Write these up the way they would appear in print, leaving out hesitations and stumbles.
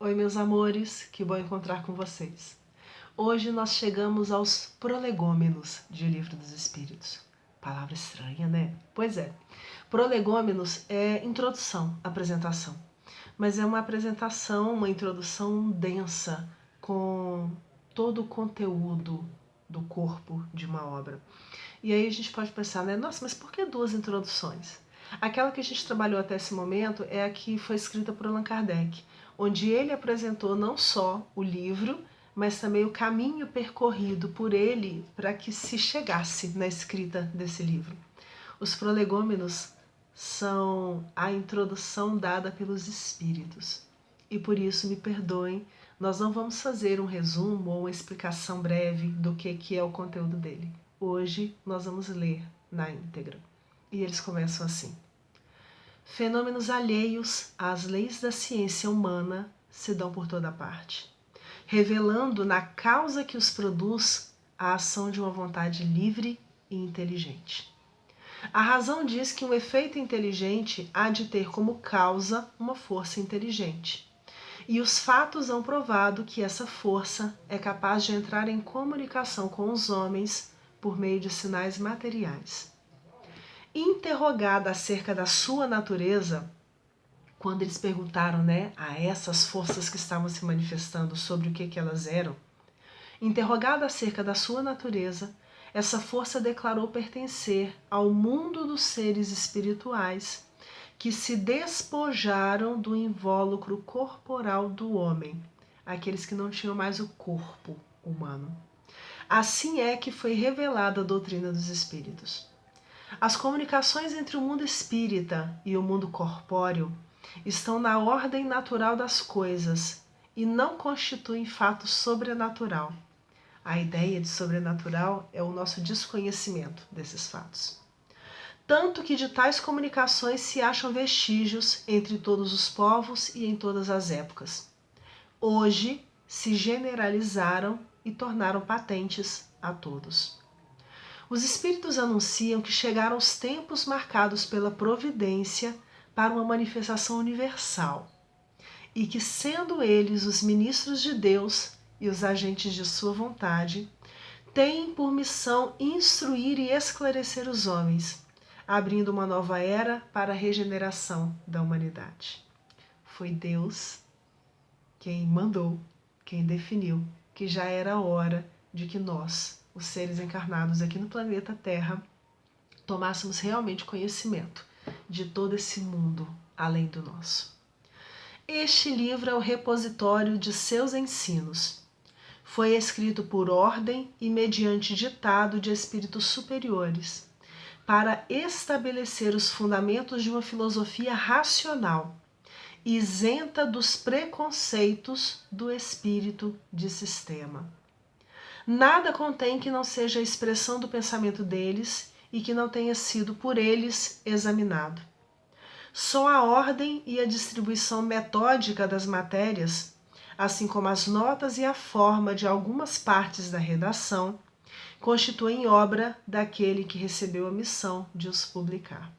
Oi, meus amores, que bom encontrar com vocês. Hoje nós chegamos aos prolegômenos de O Livro dos Espíritos. Palavra estranha, né? Pois é. Prolegômenos é introdução, apresentação. Mas é uma apresentação, uma introdução densa, com todo o conteúdo do corpo de uma obra. E aí a gente pode pensar, né? Nossa, mas por que duas introduções? Aquela que a gente trabalhou até esse momento é a que foi escrita por Allan Kardec, onde ele apresentou não só o livro, mas também o caminho percorrido por ele para que se chegasse na escrita desse livro. Os prolegômenos são a introdução dada pelos espíritos. E por isso, me perdoem, nós não vamos fazer um resumo ou uma explicação breve do que é o conteúdo dele. Hoje nós vamos ler na íntegra. E eles começam assim. Fenômenos alheios às leis da ciência humana se dão por toda parte, revelando na causa que os produz a ação de uma vontade livre e inteligente. A razão diz que um efeito inteligente há de ter como causa uma força inteligente. E os fatos hão provado que essa força é capaz de entrar em comunicação com os homens por meio de sinais materiais. Interrogada acerca da sua natureza, quando eles perguntaram, a essas forças que estavam se manifestando sobre o que elas eram, interrogada acerca da sua natureza, essa força declarou pertencer ao mundo dos seres espirituais que se despojaram do invólucro corporal do homem, aqueles que não tinham mais o corpo humano. Assim é que foi revelada a doutrina dos espíritos. As comunicações entre o mundo espírita e o mundo corpóreo estão na ordem natural das coisas e não constituem fato sobrenatural. A ideia de sobrenatural é o nosso desconhecimento desses fatos. Tanto que de tais comunicações se acham vestígios entre todos os povos e em todas as épocas. Hoje se generalizaram e tornaram patentes a todos. Os espíritos anunciam que chegaram os tempos marcados pela providência para uma manifestação universal e que, sendo eles os ministros de Deus e os agentes de sua vontade, têm por missão instruir e esclarecer os homens, abrindo uma nova era para a regeneração da humanidade. Foi Deus quem mandou, quem definiu que já era hora de que nós, os seres encarnados aqui no planeta Terra, tomássemos realmente conhecimento de todo esse mundo além do nosso. Este livro é o repositório de seus ensinos. Foi escrito por ordem e mediante ditado de espíritos superiores, para estabelecer os fundamentos de uma filosofia racional, isenta dos preconceitos do espírito de sistema. Nada contém que não seja a expressão do pensamento deles e que não tenha sido por eles examinado. Só a ordem e a distribuição metódica das matérias, assim como as notas e a forma de algumas partes da redação, constituem obra daquele que recebeu a missão de os publicar.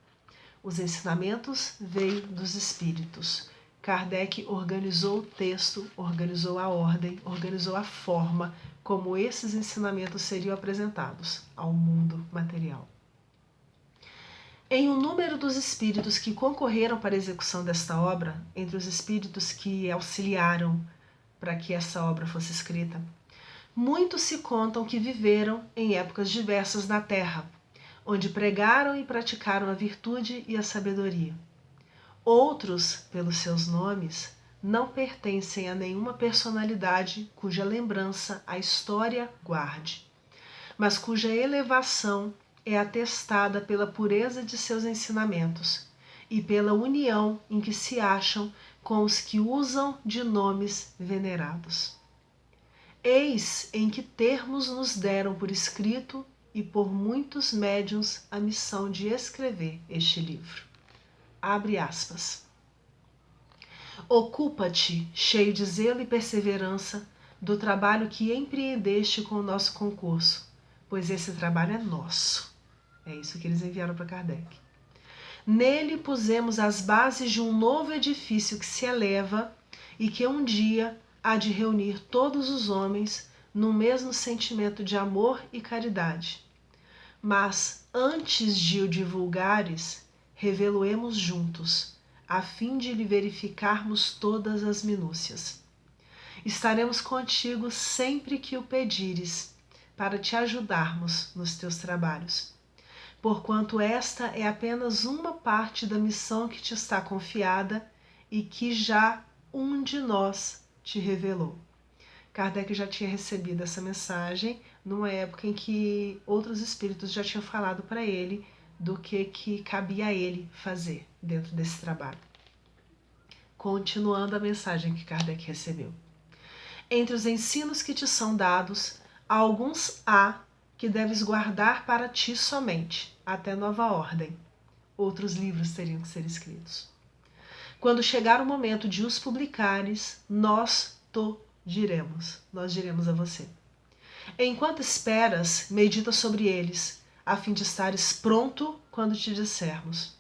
Os ensinamentos veio dos espíritos. Kardec organizou o texto, organizou a ordem, organizou a forma como esses ensinamentos seriam apresentados ao mundo material. Em um número dos espíritos que concorreram para a execução desta obra, entre os espíritos que auxiliaram para que essa obra fosse escrita, muitos se contam que viveram em épocas diversas na Terra, onde pregaram e praticaram a virtude e a sabedoria. Outros, pelos seus nomes, não pertencem a nenhuma personalidade cuja lembrança a história guarde, mas cuja elevação é atestada pela pureza de seus ensinamentos e pela união em que se acham com os que usam de nomes venerados. Eis em que termos nos deram por escrito e por muitos médiuns a missão de escrever este livro. Abre aspas. Ocupa-te, cheio de zelo e perseverança, do trabalho que empreendeste com o nosso concurso, pois esse trabalho é nosso. É isso que eles enviaram para Kardec. Nele pusemos as bases de um novo edifício que se eleva e que um dia há de reunir todos os homens no mesmo sentimento de amor e caridade. Mas, antes de o divulgares, revelo-emos juntos, a fim de lhe verificarmos todas as minúcias. Estaremos contigo sempre que o pedires, para te ajudarmos nos teus trabalhos, porquanto esta é apenas uma parte da missão que te está confiada e que já um de nós te revelou. Kardec já tinha recebido essa mensagem numa época em que outros espíritos já tinham falado para ele do que cabia a ele fazer dentro desse trabalho. Continuando a mensagem que Kardec recebeu. Entre os ensinos que te são dados, alguns há que deves guardar para ti somente, até nova ordem. Outros livros teriam que ser escritos. Quando chegar o momento de os publicares, nós diremos a você. Enquanto esperas, medita sobre eles, a fim de estares pronto quando te dissermos.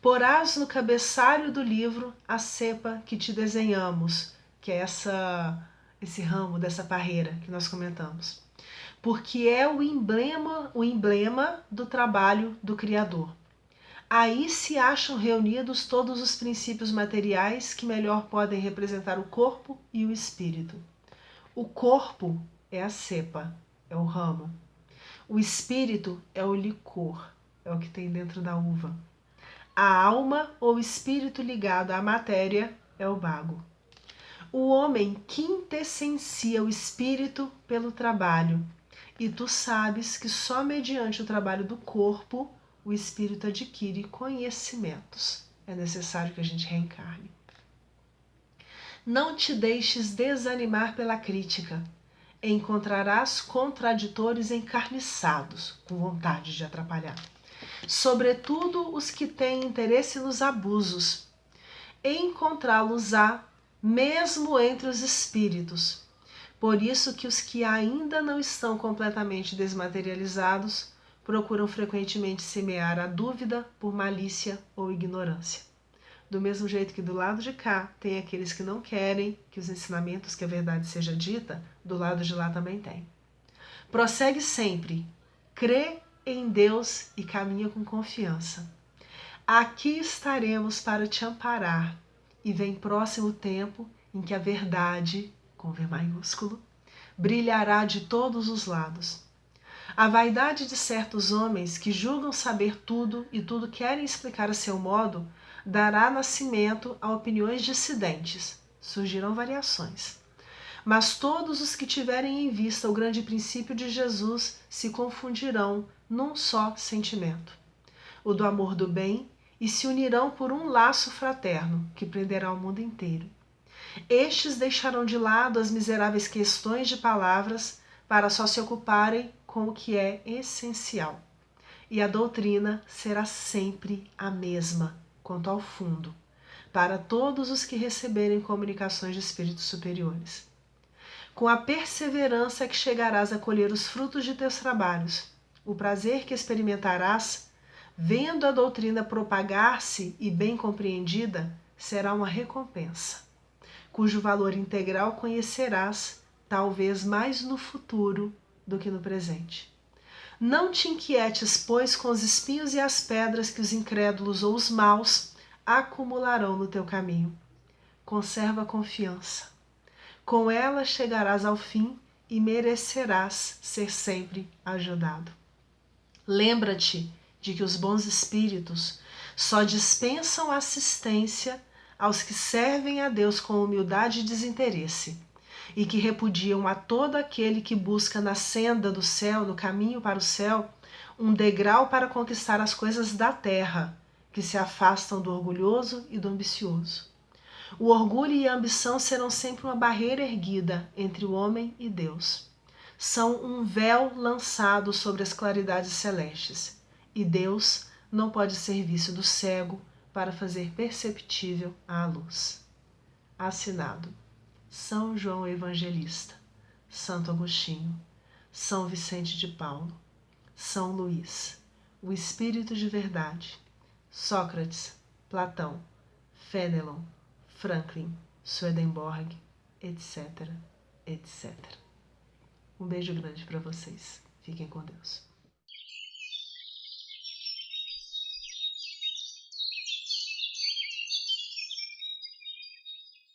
Porás no cabeçalho do livro a cepa que te desenhamos, que é esse ramo dessa parreira que nós comentamos, porque é o emblema do trabalho do Criador. Aí se acham reunidos todos os princípios materiais que melhor podem representar o corpo e o espírito. O corpo é a cepa, é o ramo. O espírito é o licor, é o que tem dentro da uva. A alma ou espírito ligado à matéria é o bago. O homem quintessencia o espírito pelo trabalho, e tu sabes que só mediante o trabalho do corpo o espírito adquire conhecimentos. É necessário que a gente reencarne. Não te deixes desanimar pela crítica. Encontrarás contraditores encarniçados, com vontade de atrapalhar. Sobretudo os que têm interesse nos abusos. Encontrá-los-á mesmo entre os espíritos. Por isso que os que ainda não estão completamente desmaterializados procuram frequentemente semear a dúvida por malícia ou ignorância. Do mesmo jeito que do lado de cá tem aqueles que não querem que os ensinamentos, que a verdade seja dita, do lado de lá também tem. Prossegue sempre, crê em Deus e caminha com confiança. Aqui estaremos para te amparar, e vem próximo tempo em que a verdade, com V maiúsculo, brilhará de todos os lados. A vaidade de certos homens que julgam saber tudo e tudo querem explicar a seu modo, dará nascimento a opiniões dissidentes. Surgirão variações. Mas todos os que tiverem em vista o grande princípio de Jesus se confundirão num só sentimento, o do amor do bem, e se unirão por um laço fraterno que prenderá o mundo inteiro. Estes deixarão de lado as miseráveis questões de palavras para só se ocuparem com o que é essencial. E a doutrina será sempre a mesma, quanto ao fundo, para todos os que receberem comunicações de espíritos superiores. Com a perseverança que chegarás a colher os frutos de teus trabalhos, o prazer que experimentarás, vendo a doutrina propagar-se e bem compreendida, será uma recompensa, cujo valor integral conhecerás, talvez mais no futuro do que no presente. Não te inquietes, pois, com os espinhos e as pedras que os incrédulos ou os maus acumularão no teu caminho. Conserva a confiança. Com ela chegarás ao fim e merecerás ser sempre ajudado. Lembra-te de que os bons espíritos só dispensam assistência aos que servem a Deus com humildade e desinteresse, e que repudiam a todo aquele que busca na senda do céu, no caminho para o céu, um degrau para conquistar as coisas da terra, que se afastam do orgulhoso e do ambicioso. O orgulho e a ambição serão sempre uma barreira erguida entre o homem e Deus. São um véu lançado sobre as claridades celestes, e Deus não pode ser visto do cego para fazer perceptível a luz. Assinado São João Evangelista, Santo Agostinho, São Vicente de Paulo, São Luís, o Espírito de Verdade, Sócrates, Platão, Fénelon, Franklin, Swedenborg, etc, etc. Um beijo grande para vocês. Fiquem com Deus.